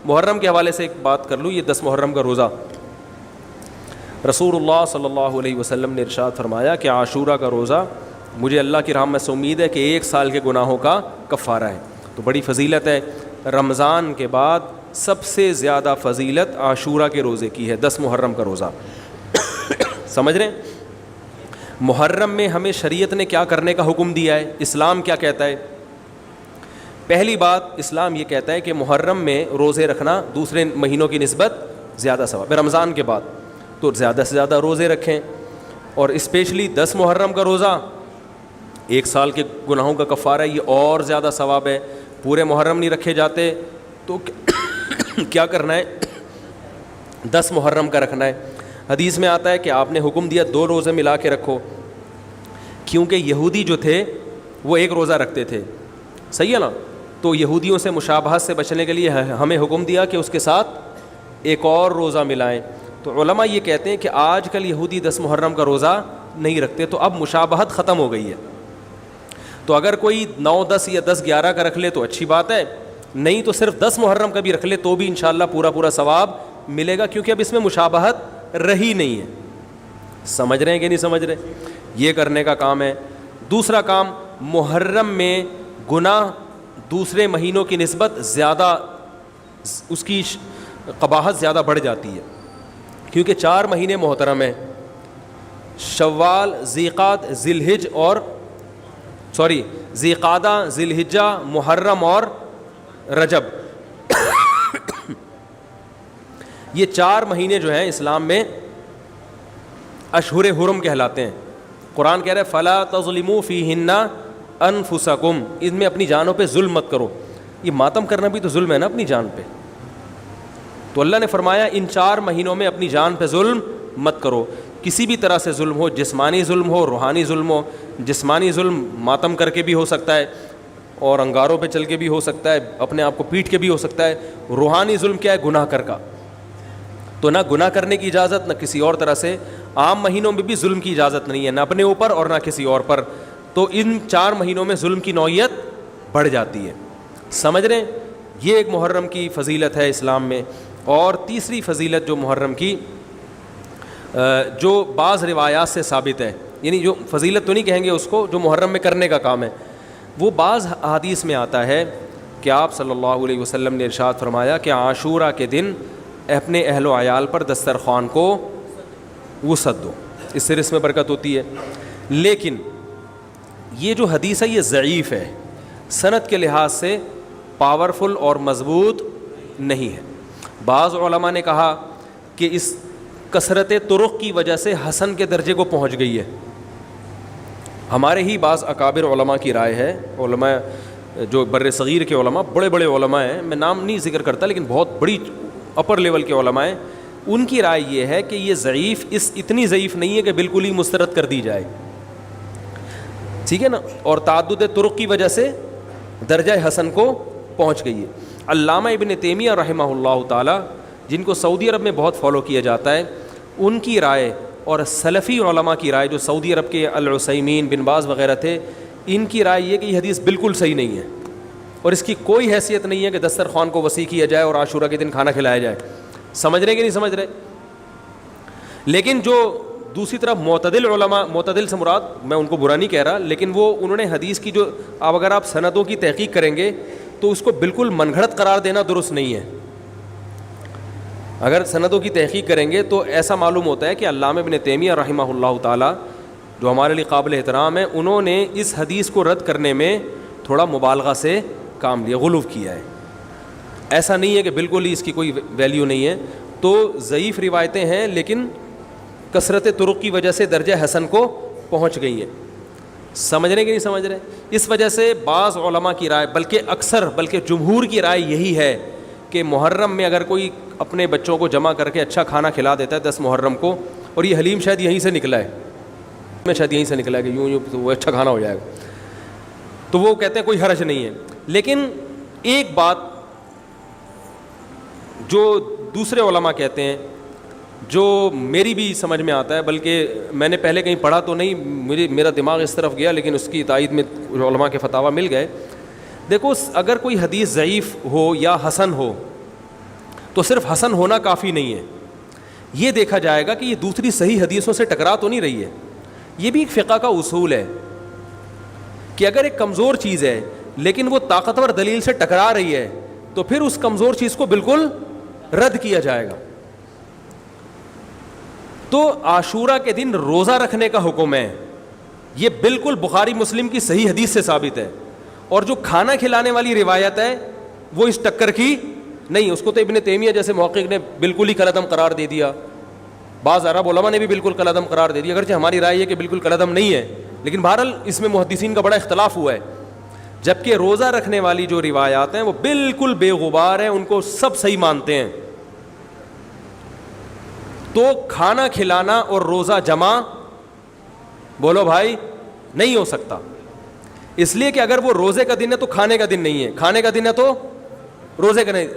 محرم کے حوالے سے ایک بات کر لوں. یہ 10 محرم کا روزہ, رسول اللہ صلی اللہ علیہ وسلم نے ارشاد فرمایا کہ عاشورہ کا روزہ مجھے اللہ کی رحمت سے امید ہے کہ 1 سال کے گناہوں کا کفارہ ہے. تو بڑی فضیلت ہے. رمضان کے بعد سب سے زیادہ فضیلت عاشورہ کے روزے کی ہے, 10 محرم کا روزہ. سمجھ رہے ہیں محرم میں ہمیں شریعت نے کیا کرنے کا حکم دیا ہے, اسلام کیا کہتا ہے؟ پہلی بات, اسلام یہ کہتا ہے کہ محرم میں روزے رکھنا دوسرے مہینوں کی نسبت زیادہ ثواب ہے. رمضان کے بعد تو زیادہ سے زیادہ روزے رکھیں, اور اسپیشلی 10 محرم کا روزہ 1 سال کے گناہوں کا کفارہ ہے, یہ اور زیادہ ثواب ہے. پورے محرم نہیں رکھے جاتے تو کیا کرنا ہے, 10 محرم کا رکھنا ہے. حدیث میں آتا ہے کہ آپ نے حکم دیا 2 روزے ملا کے رکھو, کیونکہ یہودی جو تھے وہ 1 روزہ رکھتے تھے, صحیح ہے نا. تو یہودیوں سے مشابہت سے بچنے کے لیے ہمیں حکم دیا کہ اس کے ساتھ ایک اور روزہ ملائیں. تو علماء یہ کہتے ہیں کہ آج کل یہودی 10 محرم کا روزہ نہیں رکھتے, تو اب مشابہت ختم ہو گئی ہے. تو اگر کوئی 9, 10 یا 10, 11 کا رکھ لے تو اچھی بات ہے, نہیں تو صرف 10 محرم کا بھی رکھ لے تو بھی انشاءاللہ پورا ثواب ملے گا, کیونکہ اب اس میں مشابہت رہی نہیں ہے. سمجھ رہے ہیں کہ نہیں سمجھ رہے؟ یہ کرنے کا کام ہے. دوسرا کام, محرم میں گناہ دوسرے مہینوں کی نسبت زیادہ, اس کی قباحت زیادہ بڑھ جاتی ہے, کیونکہ 4 مہینے محترم ہیں, شوال, ذی قعدہ, ذی الحجہ, محرم اور رجب. یہ 4 مہینے جو ہیں اسلام میں اشہر حرم کہلاتے ہیں. قرآن کہہ رہا ہے فلا تظلموا فیہن انفسکم, ان میں اپنی جانوں پہ ظلم مت کرو. یہ ماتم کرنا بھی تو ظلم ہے نا اپنی جان پہ. تو اللہ نے فرمایا ان 4 مہینوں میں اپنی جان پہ ظلم مت کرو. کسی بھی طرح سے ظلم ہو, جسمانی ظلم ہو, روحانی ظلم ہو. جسمانی ظلم ماتم کر کے بھی ہو سکتا ہے, اور انگاروں پہ چل کے بھی ہو سکتا ہے, اپنے آپ کو پیٹ کے بھی ہو سکتا ہے. روحانی ظلم کیا ہے؟ گناہ کر کا. تو نہ گناہ کرنے کی اجازت, نہ کسی اور طرح سے. عام مہینوں میں بھی ظلم کی اجازت نہیں ہے, نہ اپنے اوپر اور نہ کسی اور پر. تو ان 4 مہینوں میں ظلم کی نوعیت بڑھ جاتی ہے. سمجھ رہے ہیں؟ یہ ایک محرم کی فضیلت ہے اسلام میں. اور تیسری فضیلت جو محرم کی, جو بعض روایات سے ثابت ہے, یعنی جو فضیلت تو نہیں کہیں گے اس کو, جو محرم میں کرنے کا کام ہے, وہ بعض حدیث میں آتا ہے کہ آپ صلی اللہ علیہ وسلم نے ارشاد فرمایا کہ عاشورہ کے دن اپنے اہل و عیال پر دسترخوان کو وسعت دو, اس سے رزق میں برکت ہوتی ہے. لیکن یہ جو حدیث ہے یہ ضعیف ہے, سند کے لحاظ سے پاورفل اور مضبوط نہیں ہے. بعض علماء نے کہا کہ اس کثرت طرق کی وجہ سے حسن کے درجے کو پہنچ گئی ہے. ہمارے ہی بعض اکابر علماء کی رائے ہے, علماء جو بر صغیر کے علماء, بڑے بڑے علماء ہیں, میں نام نہیں ذکر کرتا لیکن بہت بڑی اپر لیول کے علماء ہیں, ان کی رائے یہ ہے کہ یہ ضعیف, اتنی ضعیف نہیں ہے کہ بالکل ہی مسترد کر دی جائے, ٹھیک ہے نا, اور تعدد طرق کی وجہ سے درجہ حسن کو پہنچ گئی ہے. علامہ ابن تیمیہ رحمہ اللہ تعالی, جن کو سعودی عرب میں بہت فالو کیا جاتا ہے, ان کی رائے اور سلفی علماء کی رائے, جو سعودی عرب کے العثیمین, بن باز وغیرہ تھے, ان کی رائے یہ کہ یہ حدیث بالکل صحیح نہیں ہے, اور اس کی کوئی حیثیت نہیں ہے کہ دسترخوان کو وسیع کیا جائے اور عاشورہ کے دن کھانا کھلایا جائے. سمجھ رہے کہ نہیں سمجھ رہے؟ لیکن جو دوسری طرف معتدل علماء, معتدل سے مراد میں ان کو برا نہیں کہہ رہا, لیکن وہ انہوں نے حدیث کی جو, اب اگر آپ سندوں کی تحقیق کریں گے تو اس کو بالکل من گھڑت قرار دینا درست نہیں ہے. اگر سندوں کی تحقیق کریں گے تو ایسا معلوم ہوتا ہے کہ علامہ ابن تیمیہ رحمہ اللہ تعالی, جو ہمارے لیے قابل احترام ہے, انہوں نے اس حدیث کو رد کرنے میں تھوڑا مبالغہ سے کام لیا, غلو کیا ہے. ایسا نہیں ہے کہ بالکل ہی اس کی کوئی ویلیو نہیں ہے. تو ضعیف روایتیں ہیں لیکن کثرت طرق کی وجہ سے درجہ حسن کو پہنچ گئی ہیں. سمجھ رہے کہ نہیں سمجھ رہے؟ اس وجہ سے بعض علماء کی رائے, بلکہ جمہور کی رائے یہی ہے کہ محرم میں اگر کوئی اپنے بچوں کو جمع کر کے اچھا کھانا کھلا دیتا ہے 10 محرم کو, اور یہ حلیم شاید یہیں سے نکلا ہے, شاید یہیں سے نکلا ہے کہ یوں تو وہ اچھا کھانا ہو جائے گا, تو وہ کہتے ہیں کوئی حرج نہیں ہے. لیکن ایک بات جو دوسرے علماء کہتے ہیں, جو میری بھی سمجھ میں آتا ہے, بلکہ میں نے پہلے کہیں پڑھا تو نہیں, میرا دماغ اس طرف گیا, لیکن اس کی تائید میں علماء کے فتاویٰ مل گئے. دیکھو, اگر کوئی حدیث ضعیف ہو یا حسن ہو تو صرف حسن ہونا کافی نہیں ہے، یہ دیکھا جائے گا کہ یہ دوسری صحیح حدیثوں سے ٹکرا تو نہیں رہی ہے. یہ بھی ایک فقہ کا اصول ہے کہ اگر ایک کمزور چیز ہے لیکن وہ طاقتور دلیل سے ٹکرا رہی ہے تو پھر اس کمزور چیز کو بالکل رد کیا جائے گا. تو عاشورہ کے دن روزہ رکھنے کا حکم ہے، یہ بالکل بخاری مسلم کی صحیح حدیث سے ثابت ہے. اور جو کھانا کھلانے والی روایت ہے وہ اس ٹکر کی نہیں، اس کو تو ابن تیمیہ جیسے محقق نے بالکل ہی کالعدم قرار دے دیا، بعض عرب علماء نے بھی بالکل کالعدم قرار دے دیا، اگرچہ ہماری رائے ہے کہ بالکل کالعدم نہیں ہے، لیکن بہرحال اس میں محدثین کا بڑا اختلاف ہوا ہے. جبکہ روزہ رکھنے والی جو روایات ہیں وہ بالکل بے غبار ہیں، ان کو سب صحیح مانتے ہیں. تو کھانا کھلانا اور روزہ جمع بولو بھائی نہیں ہو سکتا، اس لیے کہ اگر وہ روزے کا دن ہے تو کھانے کا دن نہیں ہے، کھانے کا دن ہے تو روزے کا نہیں.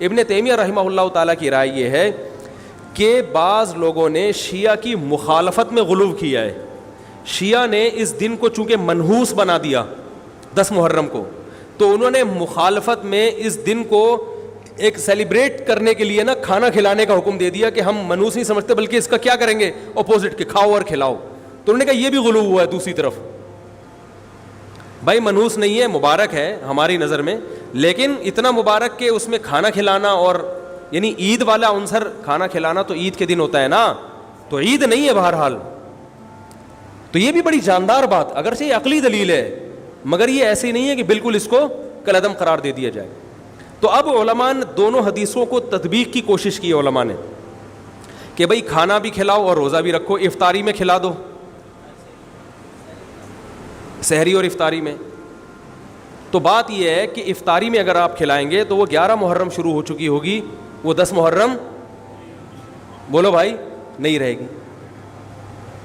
ابن تیمیہ رحمہ اللہ تعالیٰ کی رائے یہ ہے کہ بعض لوگوں نے شیعہ کی مخالفت میں غلو کیا ہے. شیعہ نے اس دن کو چونکہ منحوس بنا دیا 10 محرم کو، تو انہوں نے مخالفت میں اس دن کو ایک سیلیبریٹ کرنے کے لیے نا کھانا کھلانے کا حکم دے دیا کہ ہم منحوس نہیں سمجھتے بلکہ اس کا کیا کریں گے اپوزٹ کے کھاؤ اور کھلاؤ. تو انہوں نے کہا یہ بھی غلو ہوا ہے. دوسری طرف بھائی منحوس نہیں ہے، مبارک ہے ہماری نظر میں، لیکن اتنا مبارک کہ اس میں کھانا کھلانا اور یعنی عید والا عنصر کھانا کھلانا تو عید کے دن ہوتا ہے نا، تو عید نہیں ہے بہرحال. تو یہ بھی بڑی جاندار بات، اگرچہ یہ عقلی دلیل ہے مگر یہ ایسی نہیں ہے کہ بالکل اس کو کالعدم قرار دے دیا جائے. تو اب علماء نے دونوں حدیثوں کو تطبیق کی کوشش کی علماء نے کہ بھئی کھانا بھی کھلاؤ اور روزہ بھی رکھو، افطاری میں کھلا دو، سحری اور افطاری میں. تو بات یہ ہے کہ افطاری میں اگر آپ کھلائیں گے تو وہ 11 محرم شروع ہو چکی ہوگی، وہ 10 محرم بولو بھائی نہیں رہے گی.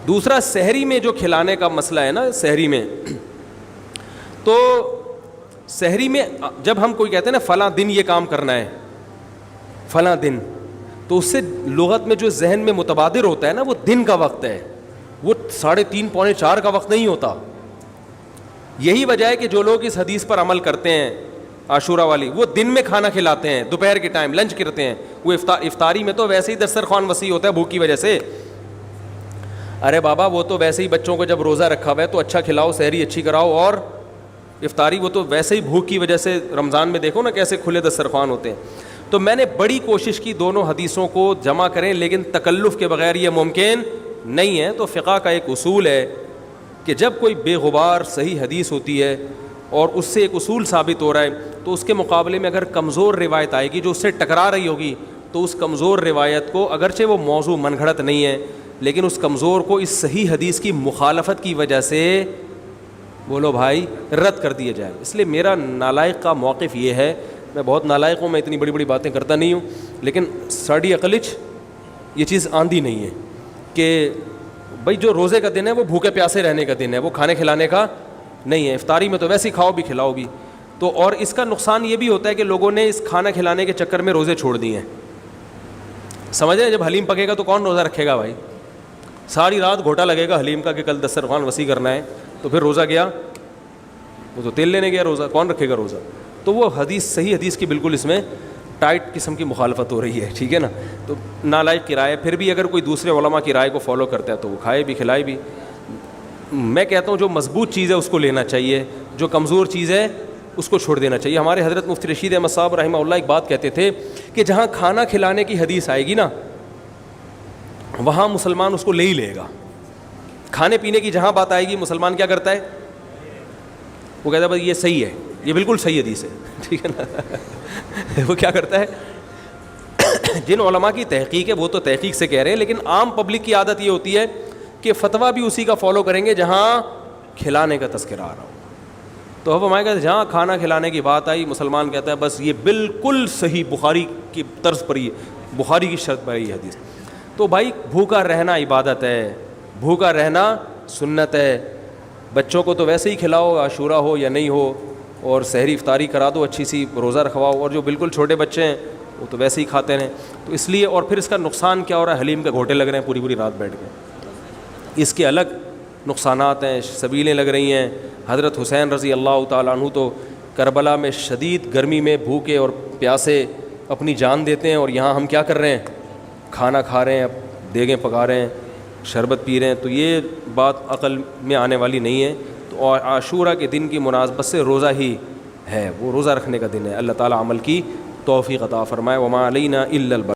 دوسرا سحری میں جو کھلانے کا مسئلہ ہے نا، سحری میں تو سحری میں جب ہم کوئی کہتے ہیں نا فلاں دن یہ کام کرنا ہے فلاں دن، تو اس سے لغت میں جو ذہن میں متبادر ہوتا ہے نا وہ دن کا وقت ہے، وہ 3:30 پونے 4 کا وقت نہیں ہوتا. یہی وجہ ہے کہ جو لوگ اس حدیث پر عمل کرتے ہیں عاشورہ والی، وہ دن میں کھانا کھلاتے ہیں، دوپہر کے ٹائم لنچ کرتے ہیں. وہ افطاری میں تو ویسے ہی دسترخوان وسیع ہوتا ہے بھوک کی وجہ سے. ارے بابا وہ تو ویسے ہی بچوں کو جب روزہ رکھا ہوا ہے تو اچھا کھلاؤ، سحری اچھی کراؤ، اور افطاری وہ تو ویسے ہی بھوک کی وجہ سے رمضان میں دیکھو نا کیسے کھلے دسترخوان ہوتے ہیں. تو میں نے بڑی کوشش کی دونوں حدیثوں کو جمع کریں، لیکن تکلف کے بغیر یہ ممکن نہیں ہے. تو فقہ کا ایک اصول ہے کہ جب کوئی بے غبار صحیح حدیث ہوتی ہے اور اس سے ایک اصول ثابت ہو رہا ہے تو اس کے مقابلے میں اگر کمزور روایت آئے گی جو اس سے ٹکرا رہی ہوگی تو اس کمزور روایت کو، اگرچہ وہ موضوع من گھڑت نہیں ہے، لیکن اس کمزور کو اس صحیح حدیث کی مخالفت کی وجہ سے بولو بھائی رد کر دیا جائے. اس لیے میرا نالائق کا موقف یہ ہے، میں بہت نالائق ہوں، میں اتنی بڑی بڑی باتیں کرتا نہیں ہوں، لیکن ساڑی عقلچ یہ چیز آندھی نہیں ہے کہ بھائی جو روزے کا دن ہے وہ بھوکے پیاسے رہنے کا دن ہے، وہ کھانے کھلانے کا نہیں ہے. افطاری میں تو ویسے ہی کھاؤ بھی کھلاؤ بھی. تو اور اس کا نقصان یہ بھی ہوتا ہے کہ لوگوں نے اس کھانا کھلانے کے چکر میں روزے چھوڑ دیے ہیں. سمجھ رہے ہیں؟ جب حلیم پکے گا تو کون روزہ رکھے گا بھائی؟ ساری رات گھوٹا لگے گا حلیم کا کہ کل دسترخوان وسیع کرنا ہے، تو پھر روزہ گیا، وہ تو تیل لینے گیا، روزہ کون رکھے گا روزہ؟ تو وہ حدیث صحیح حدیث کی بالکل اس میں ٹائٹ قسم کی مخالفت ہو رہی ہے. ٹھیک ہے نا؟ تو نالائق کی رائے، پھر بھی اگر کوئی دوسرے علماء کی رائے کو فالو کرتا ہے تو وہ کھائے بھی کھلائے بھی. میں کہتا ہوں جو مضبوط چیز ہے اس کو لینا چاہیے، جو کمزور چیز ہے اس کو چھوڑ دینا چاہیے. ہمارے حضرت مفتی رشید احمد صاحب رحمہ اللہ ایک بات کہتے تھے کہ جہاں کھانا کھلانے کی حدیث آئے گی نا وہاں مسلمان اس کو لے ہی لے گا. کھانے پینے کی جہاں بات آئے گی مسلمان کیا کرتا ہے؟ وہ کہتا ہے بھائی یہ صحیح ہے، یہ بالکل صحیح حدیث ہے. ٹھیک ہے نا؟ وہ کیا کرتا ہے؟ جن علماء کی تحقیق ہے وہ تو تحقیق سے کہہ رہے ہیں، لیکن عام پبلک کی عادت یہ ہوتی ہے کہ فتویٰ بھی اسی کا فالو کریں گے جہاں کھلانے کا تذکرہ آ رہا ہو. تو اب ہمارے کہتے ہیں جہاں کھانا کھلانے کی بات آئی مسلمان کہتا ہے بس یہ بالکل صحیح بخاری کی طرز پر ہی، بخاری کی شرط پر ہی حدیث. تو بھائی بھوکا رہنا عبادت ہے، بھوکا رہنا سنت ہے. بچوں کو تو ویسے ہی کھلاؤ عاشورہ ہو یا نہیں ہو، اور سحری افطاری کرا دو اچھی سی، روزہ رکھواؤ. اور جو بالکل چھوٹے بچے ہیں وہ تو ویسے ہی کھاتے ہیں. تو اس لیے، اور پھر اس کا نقصان کیا ہو رہا ہے؟ حلیم کے گھوٹے لگ رہے ہیں پوری رات بیٹھ کے. اس کے الگ نقصانات ہیں، سبیلیں لگ رہی ہیں. حضرت حسین رضی اللہ تعالیٰ عنہ تو کربلا میں شدید گرمی میں بھوکے اور پیاسے اپنی جان دیتے ہیں اور یہاں ہم کیا کر رہے ہیں, کھانا کھا رہے ہیں, دیگیں پکا رہے ہیں, شربت پی رہے ہیں. تو یہ بات عقل میں آنے والی نہیں ہے. تو عاشورہ کے دن کی مناسبت سے روزہ ہی ہے, وہ روزہ رکھنے کا دن ہے. اللہ تعالیٰ عمل کی توفیق عطا فرمائے. وما علینا الا البلاغ.